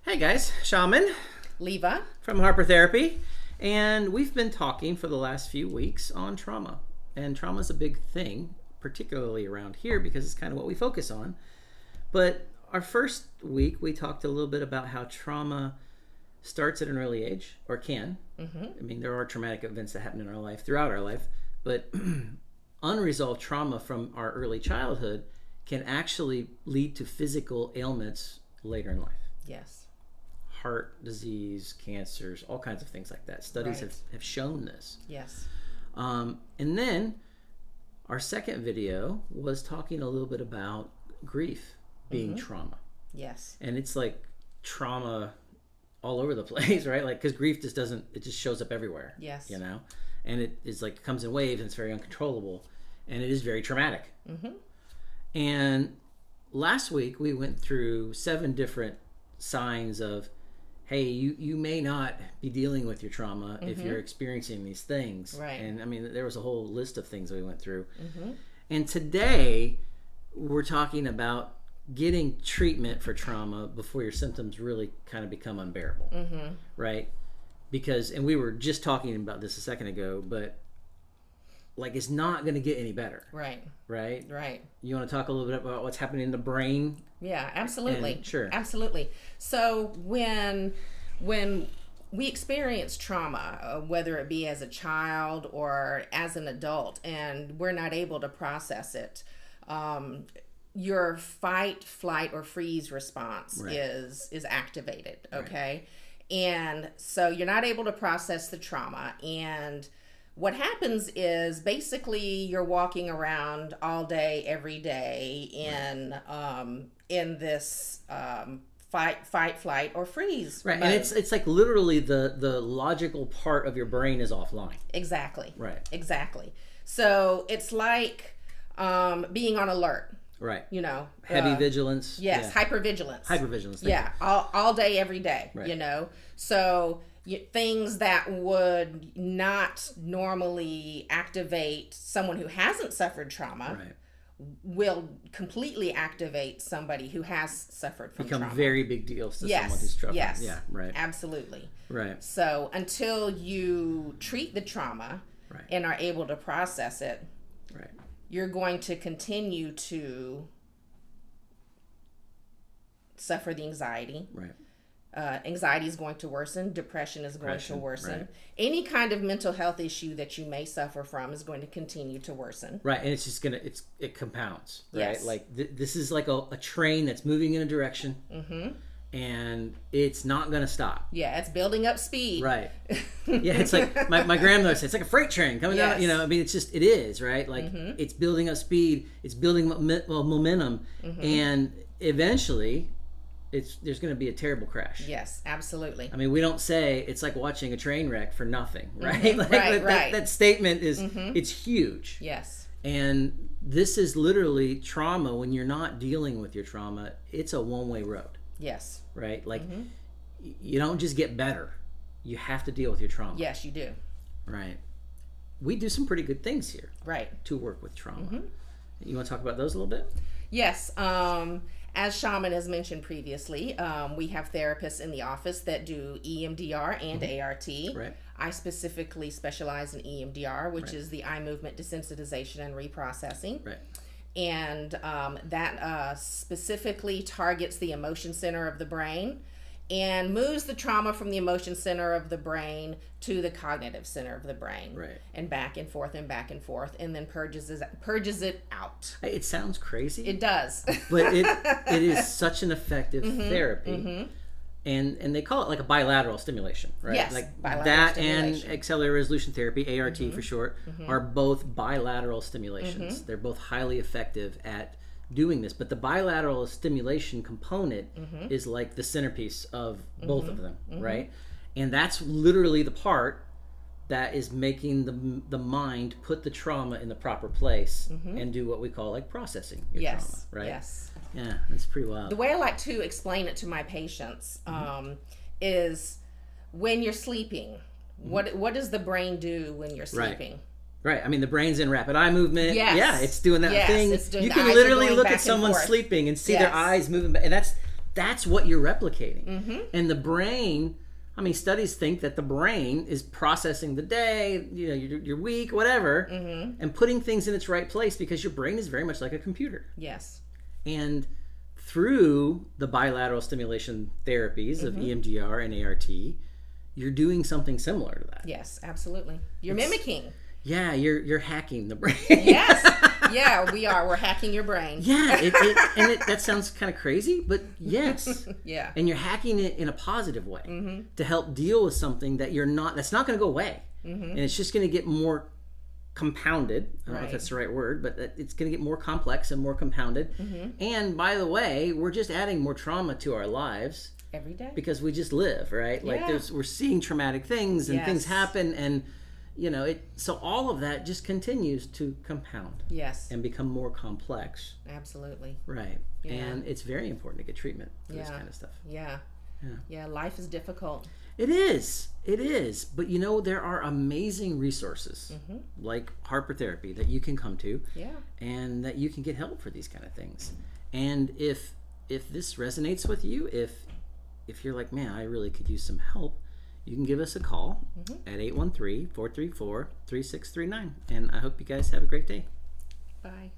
Hey guys, Shaman, Leva from Harper Therapy, and we've been talking for the last few weeks on trauma. And trauma is a big thing, particularly around here because it's kind of what we focus on. But our first week we talked a little bit about how trauma starts at an early age, or can. I mean, there are traumatic events that happen in our life, throughout our life, but unresolved trauma from our early childhood can actually lead to physical ailments later in life. Yes. Heart disease, cancers, all kinds of things like that. Studies have shown this. Yes. And then our second video was talking a little bit about grief being trauma. Yes. And it's like trauma all over the place, right? Like, because grief just doesn't, it just shows up everywhere. Yes. You know? And it is like, comes in waves and it's very uncontrollable. And it is very traumatic. And last week we went through 7 different signs of, hey, you may not be dealing with your trauma if you're experiencing these things. Right. And I mean, there was a whole list of things that we went through. And today we're talking about getting treatment for trauma before your symptoms really kind of become unbearable. Right? Because, and we were just talking about this a second ago, but like, it's not going to get any better. Right. Right? Right. You want to talk a little bit about what's happening in the brain? Yeah, absolutely. And, sure. Absolutely. So when we experience trauma, whether it be as a child or as an adult, and we're not able to process it, your fight, flight, or freeze response is activated. Okay. And so you're not able to process the trauma, and what happens is basically you're walking around all day, every day in this fight, flight, or freeze. Right, and it's like literally the logical part of your brain is offline. Exactly. Right. Exactly. So it's like being on alert. Right. You know. Heavy vigilance. Yes, yeah. hypervigilance. Hypervigilance. Yeah, all day, every day. Right. You know. So things that would not normally activate someone who hasn't suffered trauma will completely activate somebody who has suffered from trauma. Become very big deals to someone who's struggling. Yes. Yeah, right. Absolutely. Right. So until you treat the trauma and are able to process it, you're going to continue to suffer the anxiety. Right. Anxiety is going to worsen. Depression is going to worsen. Any kind of mental health issue that you may suffer from is going to continue to worsen. Right, and it's just gonna it compounds. Right, Yes. like this is like a train that's moving in a direction, and it's not gonna stop. Yeah, it's building up speed. Right. Yeah, it's like my grandmother said, it's like a freight train coming down. You know, I mean, it is right. Like it's building up speed. It's building momentum, and eventually there's going to be a terrible crash. Yes, absolutely. I mean, we don't say it's like watching a train wreck for nothing, right? Like that statement is it's huge. Yes. And this is literally trauma. When you're not dealing with your trauma, it's a one-way road. Yes. Right? Like you don't just get better. You have to deal with your trauma. Yes, you do. Right. We do some pretty good things here. Right. To work with trauma. You want to talk about those a little bit? Yes. As Shaman has mentioned previously, we have therapists in the office that do EMDR and ART. Right. I specifically specialize in EMDR, which is the eye movement desensitization and reprocessing. Right. And that specifically targets the emotion center of the brain and moves the trauma from the emotion center of the brain to the cognitive center of the brain. Right. And back and forth, and then purges it out. It sounds crazy. It does. But it is such an effective therapy. And they call it like a bilateral stimulation, right? Yes, like bilateral that stimulation. and accelerated resolution therapy, ART for short, are both bilateral stimulations. They're both highly effective at doing this, but the bilateral stimulation component is like the centerpiece of both of them, right? And that's literally the part that is making the mind put the trauma in the proper place and do what we call like processing your trauma, right? Yes. Yeah, that's pretty wild. The way I like to explain it to my patients is when you're sleeping, what does the brain do when you're sleeping? Right. I mean, the brain's in rapid eye movement. Yes. Yeah, it's doing that thing. It's doing, you the can eyes literally are going look back at someone and forth. sleeping and see their eyes moving, and That's what you're replicating. And the brain, I mean, studies think that the brain is processing the day, you know, your week, whatever, and putting things in its right place, because your brain is very much like a computer. Yes. And through the bilateral stimulation therapies of EMDR and ART, you're doing something similar to that. Yes, absolutely. You're mimicking. Yeah, you're hacking the brain. Yes. Yeah, we are. We're hacking your brain. Yeah, that sounds kind of crazy, but yes. Yeah. And you're hacking it in a positive way to help deal with something that that's not going to go away. And it's just going to get more compounded. I don't know if that's the right word, but it's going to get more complex and more compounded. And by the way, we're just adding more trauma to our lives every day, because we just live, right? Like we're seeing traumatic things and things happen, and you know, so all of that just continues to compound. Yes. And become more complex. Absolutely. Right. Yeah. And it's very important to get treatment for this kind of stuff. Yeah. Yeah, life is difficult. It is. It is. But you know, there are amazing resources like Harper Therapy that you can come to. Yeah. And that you can get help for these kind of things. And if this resonates with you, if you're like, man, I really could use some help, you can give us a call at 813-434-3639. And I hope you guys have a great day. Bye.